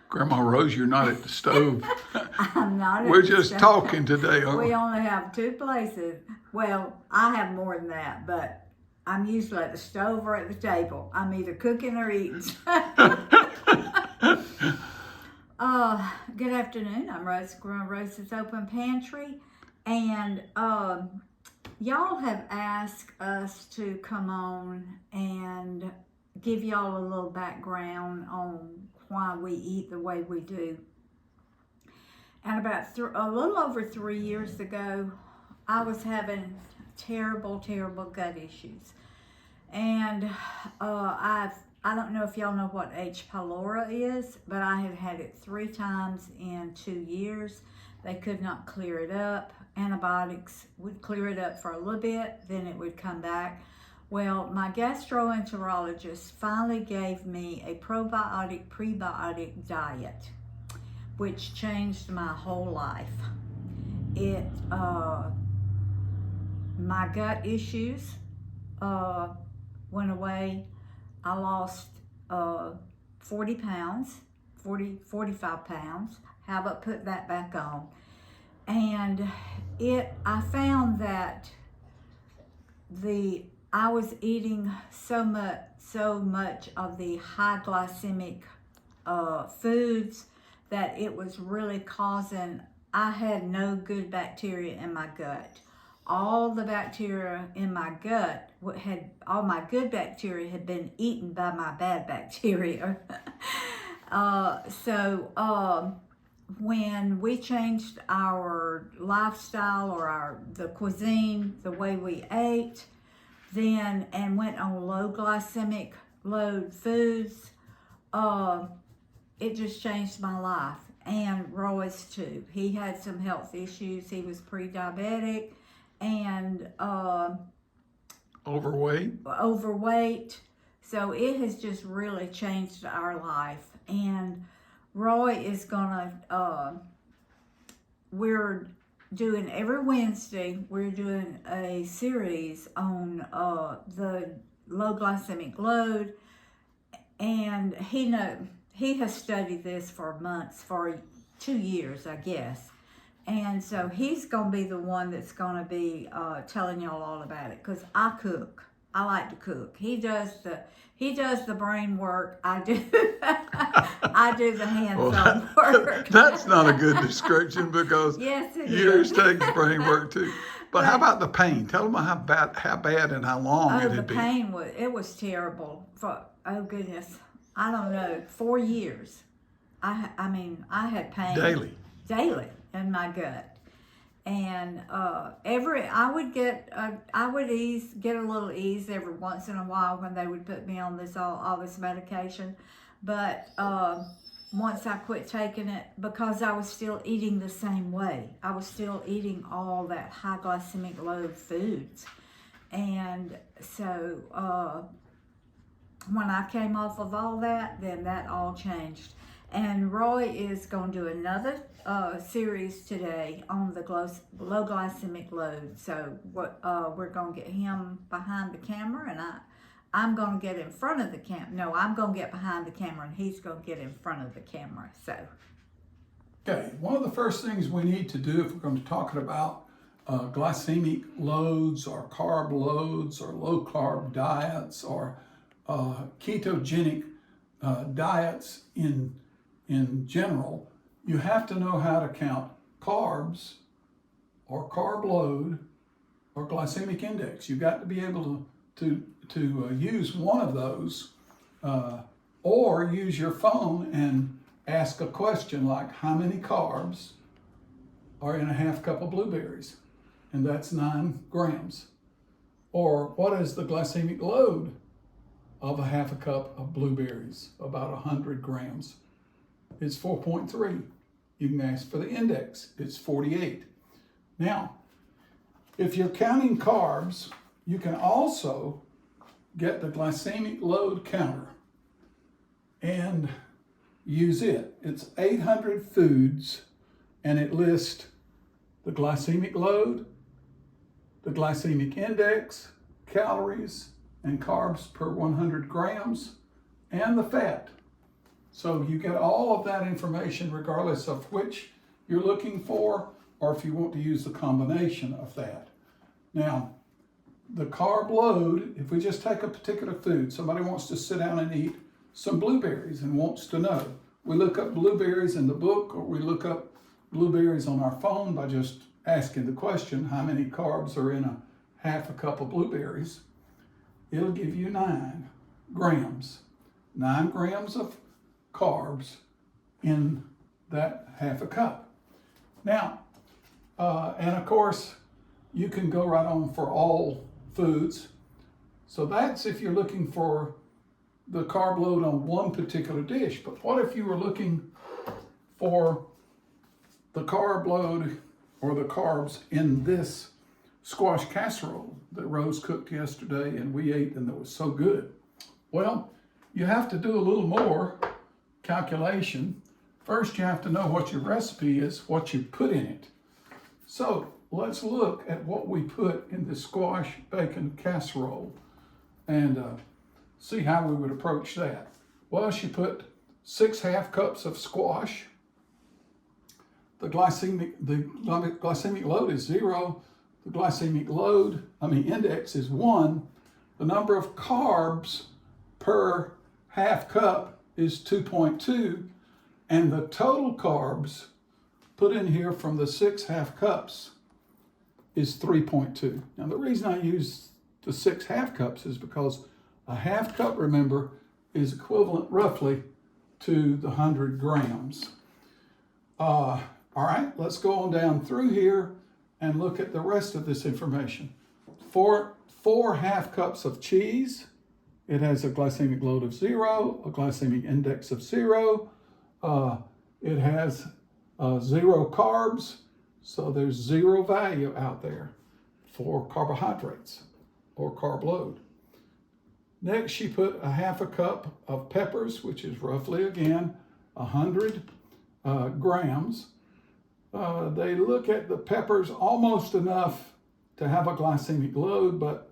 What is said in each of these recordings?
Grandma Rose, you're not at the stove. I'm not at We're the just stove. talking today, aren't We we? only have 2 places. Well, I have more than that, but I'm usually at the stove or at the table. I'm either cooking or eating. Good afternoon. I'm Rose, Grandma Rose's Open Pantry, and y'all have asked us to come on and give y'all a little background on why we eat the way we do. And about a little over 3 years ago, I was having terrible gut issues. And I don't know if y'all know what H. pylori is, but I had had it 3 times in 2 years. They could not clear it up. Antibiotics would clear it up for a little bit, then it would come back. Well, my gastroenterologist finally gave me a probiotic, prebiotic diet, which changed my whole life. My gut issues went away. I lost 40 pounds, 45 pounds. How about put that back on? And I found that I was eating so much of the high glycemic foods that it was really causing, I had no good bacteria in my gut. All the bacteria in my gut all my good bacteria had been eaten by my bad bacteria. When we changed our lifestyle or the cuisine, the way we ate, and went on low glycemic load foods, it just changed my life. And Roy's too. He had some health issues. He was pre-diabetic and overweight. So it has just really changed our life. And Roy is we're doing every Wednesday, we're doing a series on the low glycemic load. And he has studied this for months, for 2 years, I guess. And so he's going to be the one that's going to be telling y'all all about it, because I cook. I like to cook. He does the brain work. I do I do the hands-on work. That's not a good description, because yes, yours takes brain work too. But how about the pain? Tell them how bad and how long it had been. The pain was terrible. Oh goodness, I don't know, 4 years. I had pain daily in my gut, and I would get a little ease every once in a while when they would put me on all this medication, but once I quit taking it, because I was still eating the same way. I was still eating all that high glycemic load foods, and so when I came off of all that, then that all changed. And Roy is going to do another series today on the low glycemic load. So we're going to get him behind the camera, and I'm going to get in front of the camera. No, I'm going to get behind the camera, and he's going to get in front of the camera. So. Okay, one of the first things we need to do if we're going to talk about glycemic loads or carb loads or low carb diets or ketogenic diets in general, you have to know how to count carbs or carb load or glycemic index. You've got to be able to use one of those, or use your phone and ask a question like, how many carbs are in a half cup of blueberries? And that's 9 grams. Or what is the glycemic load of a half a cup of blueberries? About 100 grams. It's 4.3. You can ask for the index. It's 48. Now, if you're counting carbs, you can also get the glycemic load counter and use it. It's 800 foods, and it lists the glycemic load, the glycemic index, calories, and carbs per 100 grams, and the fat. So you get all of that information regardless of which you're looking for, or if you want to use the combination of that. Now, the carb load, if we just take a particular food, somebody wants to sit down and eat some blueberries and wants to know. We look up blueberries in the book, or we look up blueberries on our phone by just asking the question, how many carbs are in a half a cup of blueberries? It'll give you 9 grams. 9 grams of carbs in that half a cup. Now, and of course, you can go right on for all foods. So that's if you're looking for the carb load on one particular dish. But what if you were looking for the carb load or the carbs in this squash casserole that Rose cooked yesterday and we ate and that was so good? Well, you have to do a little more calculation. First, you have to know what your recipe is, what you put in it. So let's look at what we put in the squash bacon casserole and see how we would approach that. Well, she put 6 half cups of squash. The glycemic load is 0. The glycemic index is 1. The number of carbs per half cup is 2.2. And the total carbs put in here from the 6 half cups is 3.2. Now, the reason I use the 6 half cups is because a half cup, remember, is equivalent roughly to the 100 grams. All right, let's go on down through here and look at the rest of this information. For 4 half cups of cheese, it has a glycemic load of 0, a glycemic index of 0. It has 0 carbs, so there's 0 value out there for carbohydrates or carb load. Next, she put a half a cup of peppers, which is roughly, again, 100 grams. They look at the peppers almost enough to have a glycemic load, but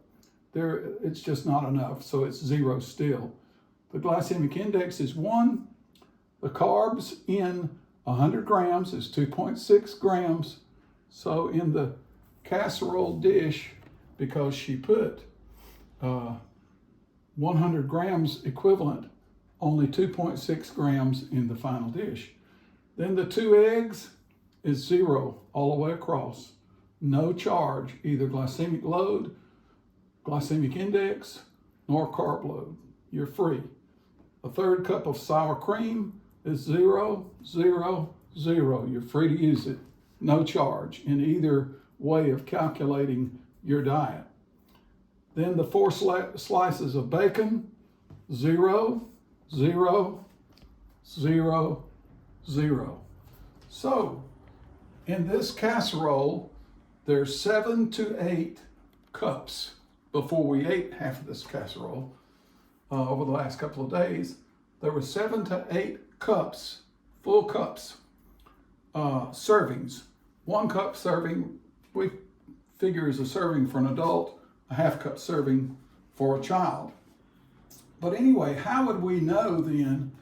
it's just not enough, so it's 0 still. The glycemic index is 1. The carbs in 100 grams is 2.6 grams. So in the casserole dish, because she put 100 grams equivalent, only 2.6 grams in the final dish. Then the 2 eggs is 0 all the way across. No charge, either glycemic load, glycemic index, nor carb load. You're free. A 1/3 cup of sour cream is 0, 0, 0. You're free to use it. No charge in either way of calculating your diet. Then the 4 slices of bacon, 0, 0, 0, 0. So in this casserole, there's 7 to 8 cups. Before we ate half of this casserole over the last couple of days, there were 7 to 8 cups, full cups, servings. 1 cup serving, we figure is a serving for an adult, a half cup serving for a child. But anyway, how would we know then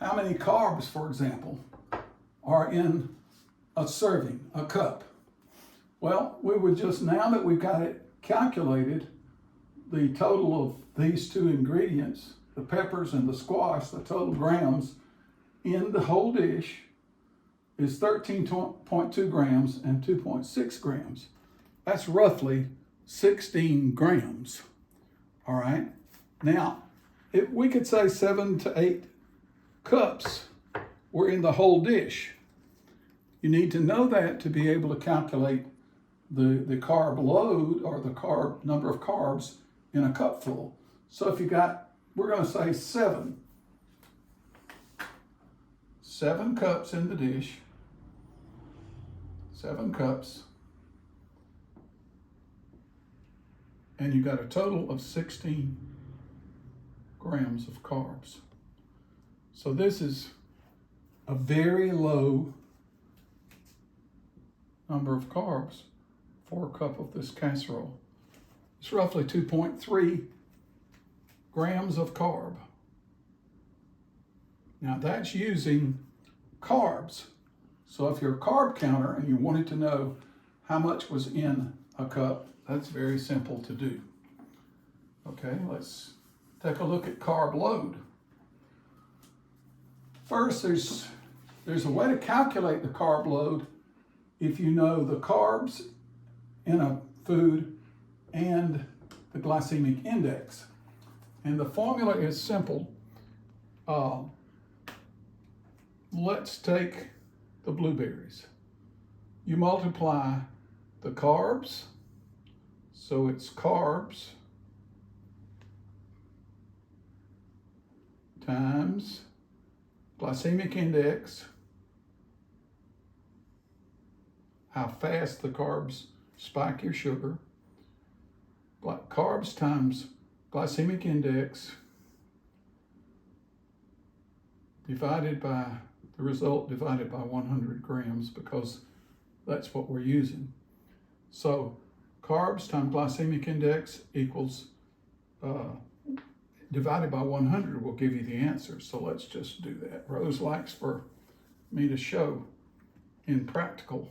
how many carbs, for example, are in a serving, a cup? Well, we would just, now that we've got it calculated, the total of these 2 ingredients, the peppers and the squash, the total grams in the whole dish is 13.2 grams and 2.6 grams. That's roughly 16 grams. All right. Now, we could say 7 to 8 cups were in the whole dish. You need to know that to be able to calculate the carb load or the number of carbs in a cupful. So if you got, we're going to say 7 cups in the dish, 7 cups, and you got a total of 16 grams of carbs. So this is a very low number of carbs for a cup of this casserole. It's roughly 2.3 grams of carb. Now that's using carbs. So if you're a carb counter and you wanted to know how much was in a cup, that's very simple to do. Okay, let's take a look at carb load. First, there's a way to calculate the carb load if you know the carbs in a food and the glycemic index. And the formula is simple. Let's take the blueberries. You multiply the carbs, so it's carbs times glycemic index, how fast the carbs spike your sugar, carbs times glycemic index divided by the result divided by 100 grams, because that's what we're using. So carbs times glycemic index equals divided by 100 will give you the answer. So let's just do that. Rose likes for me to show in practical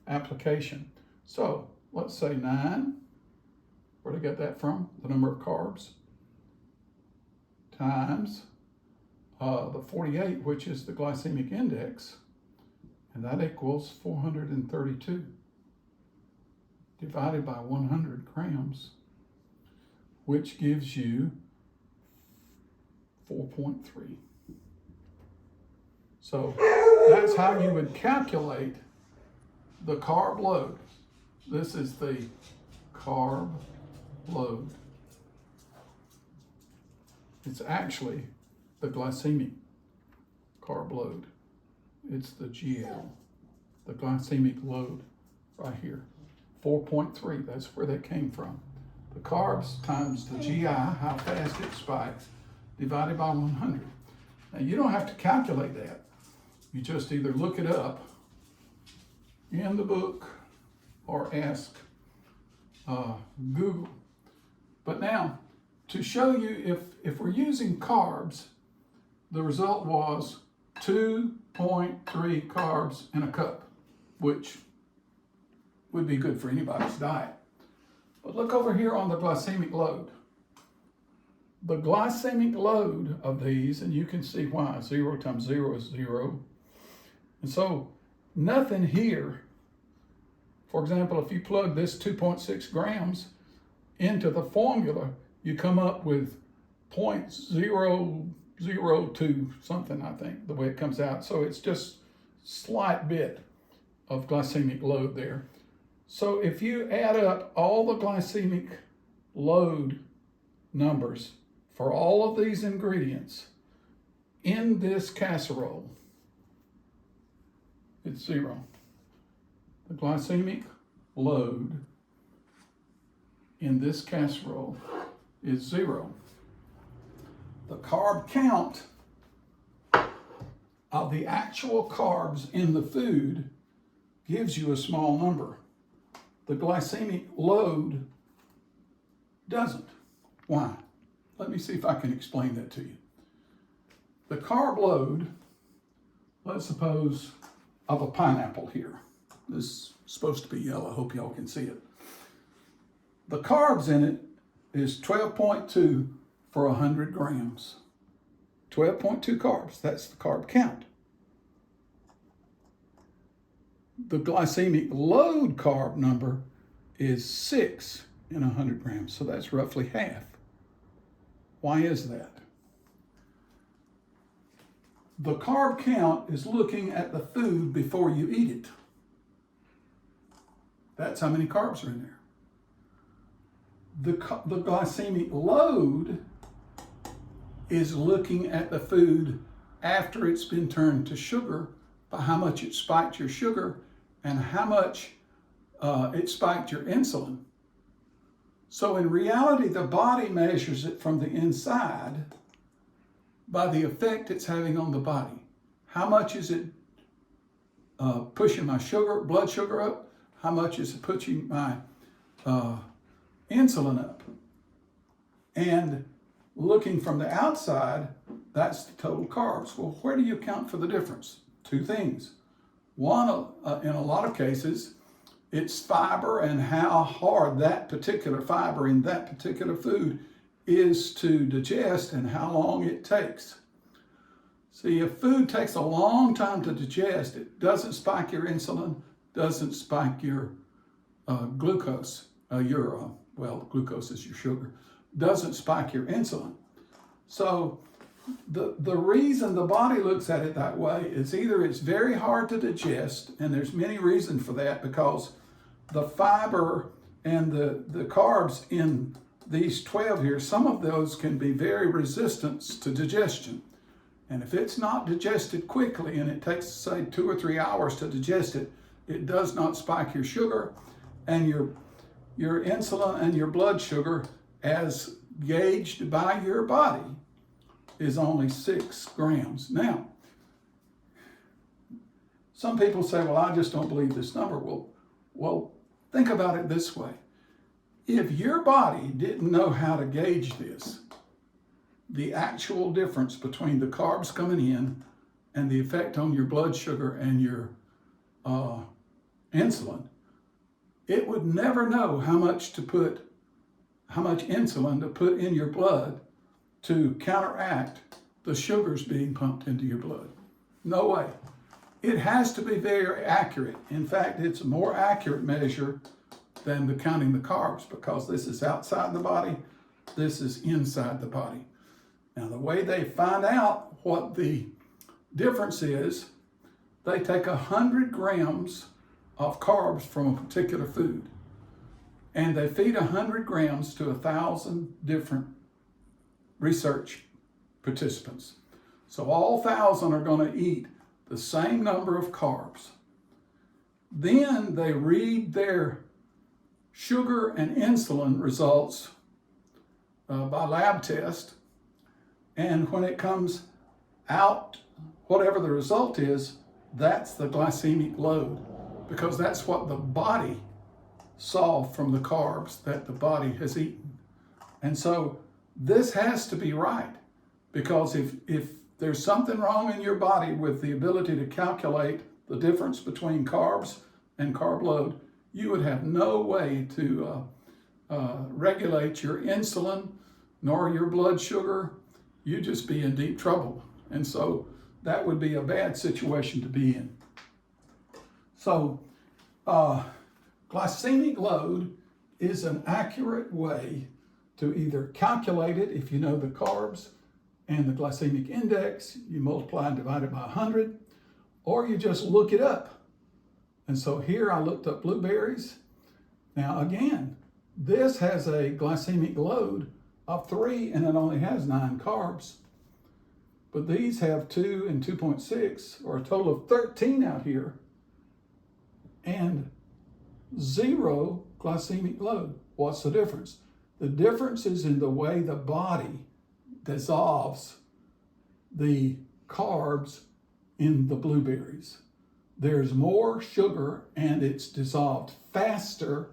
application. So let's say 9, where did I get that from? The number of carbs, times the 48, which is the glycemic index, and that equals 432, divided by 100 grams, which gives you 4.3. So that's how you would calculate the carb load. This is the carb load. It's actually the glycemic carb load. It's the GL, the glycemic load right here. 4.3, that's where that came from. The carbs times the GI, how fast it spikes, divided by 100. Now you don't have to calculate that. You just either look it up in the book or ask Google. But now, to show you if we're using carbs, the result was 2.3 carbs in a cup, which would be good for anybody's diet. But look over here on the glycemic load. The glycemic load of these, and you can see why, 0 times 0 is 0. And so nothing here, for example, if you plug this 2.6 grams into the formula, you come up with 0.002 something, I think, the way it comes out. So it's just slight bit of glycemic load there. So if you add up all the glycemic load numbers for all of these ingredients in this casserole, it's 0. The glycemic load in this casserole is 0. The carb count of the actual carbs in the food gives you a small number. The glycemic load doesn't. Why? Let me see if I can explain that to you. The carb load, let's suppose, of a pineapple here. This is supposed to be yellow. I hope y'all can see it. The carbs in it is 12.2 for 100 grams. 12.2 carbs, that's the carb count. The glycemic load carb number is 6 in 100 grams, so that's roughly half. Why is that? The carb count is looking at the food before you eat it. That's how many carbs are in there. The glycemic load is looking at the food after it's been turned to sugar, by how much it spiked your sugar and how much it spiked your insulin. So in reality, the body measures it from the inside by the effect it's having on the body. How much is it pushing my blood sugar up? How much is it pushing my insulin up? And looking from the outside, That's the total carbs. Well, where do you account for the difference? Two things. One, in a lot of cases, it's fiber and how hard that particular fiber in that particular food is to digest and how long it takes. See, if food takes a long time to digest, it doesn't spike your insulin, doesn't spike your glucose, glucose is your sugar, doesn't spike your insulin. So the reason the body looks at it that way is either it's very hard to digest, and there's many reasons for that, because the fiber and the carbs in these 12 here, some of those can be very resistant to digestion. And if it's not digested quickly, and it takes, say, 2 or 3 hours to digest it, it does not spike your sugar, and your insulin and your blood sugar, as gauged by your body, is only 6 grams. Now, some people say, well, I just don't believe this number. Well, think about it this way. If your body didn't know how to gauge this, the actual difference between the carbs coming in and the effect on your blood sugar and your insulin, it would never know how much insulin to put in your blood to counteract the sugars being pumped into your blood. No way. It has to be very accurate. In fact, it's a more accurate measure than the counting the carbs, because this is outside the body, this is inside the body. Now, the way they find out what the difference is, they take 100 grams of carbs from a particular food, and they feed 100 grams to 1,000 different research participants. So all 1,000 are going to eat the same number of carbs. Then they read their sugar and insulin results by lab test, and when it comes out, whatever the result is, that's the glycemic load, because that's what the body saw from the carbs that the body has eaten. And so this has to be right, because if there's something wrong in your body with the ability to calculate the difference between carbs and carb load, you would have no way to regulate your insulin nor your blood sugar. You'd just be in deep trouble. And so that would be a bad situation to be in. So glycemic load is an accurate way to either calculate it. If you know the carbs and the glycemic index, you multiply and divide it by 100, or you just look it up. And so here I looked up blueberries. Now again, this has a glycemic load of 3 and it only has 9 carbs. But these have 2 and 2.6, or a total of 13 out here, and 0 glycemic load. What's the difference? The difference is in the way the body dissolves the carbs in the blueberries. There's more sugar, and it's dissolved faster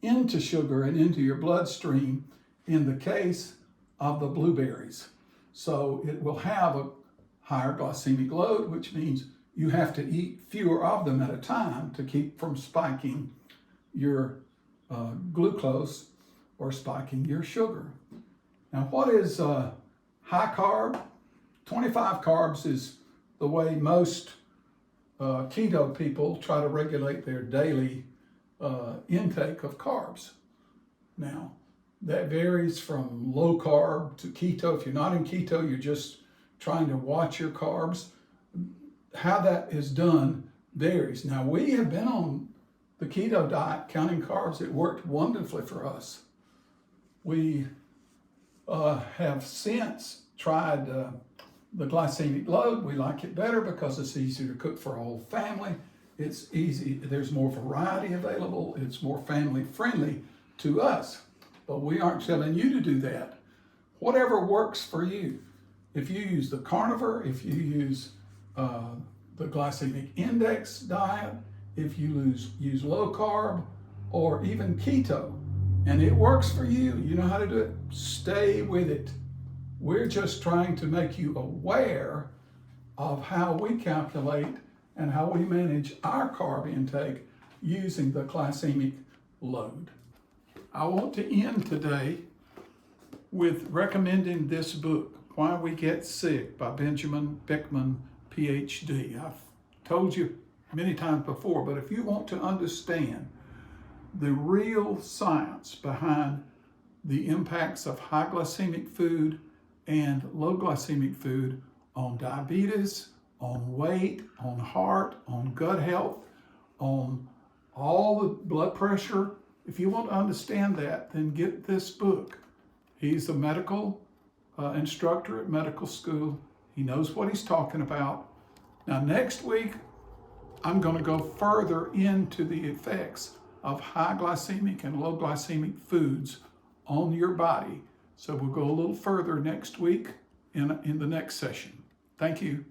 into sugar and into your bloodstream in the case of the blueberries. So it will have a higher glycemic load, which means you have to eat fewer of them at a time to keep from spiking your glucose or spiking your sugar. Now, what is high carb? 25 carbs is the way most keto people try to regulate their daily intake of carbs. Now, that varies from low carb to keto. If you're not in keto, you're just trying to watch your carbs. How that is done varies. Now, we have been on the keto diet, counting carbs. It worked wonderfully for us. We have since tried the glycemic load. We like it better because it's easier to cook for a whole family. It's easy, there's more variety available. It's more family friendly to us. But we aren't telling you to do that. Whatever works for you. If you use the carnivore, if you use the glycemic index diet, if you use low carb, or even keto, and it works for you, you know how to do it, stay with it. We're just trying to make you aware of how we calculate and how we manage our carb intake using the glycemic load. I want to end today with recommending this book, Why We Get Sick by Benjamin Bickman, PhD. I've told you many times before, but if you want to understand the real science behind the impacts of high glycemic food and low glycemic food on diabetes, on weight, on heart, on gut health, on all the blood pressure, if you want to understand that, then get this book. He's a medical instructor at medical school. He knows what he's talking about. Now, next week, I'm going to go further into the effects of high glycemic and low glycemic foods on your body. So we'll go a little further next week in the next session. Thank you.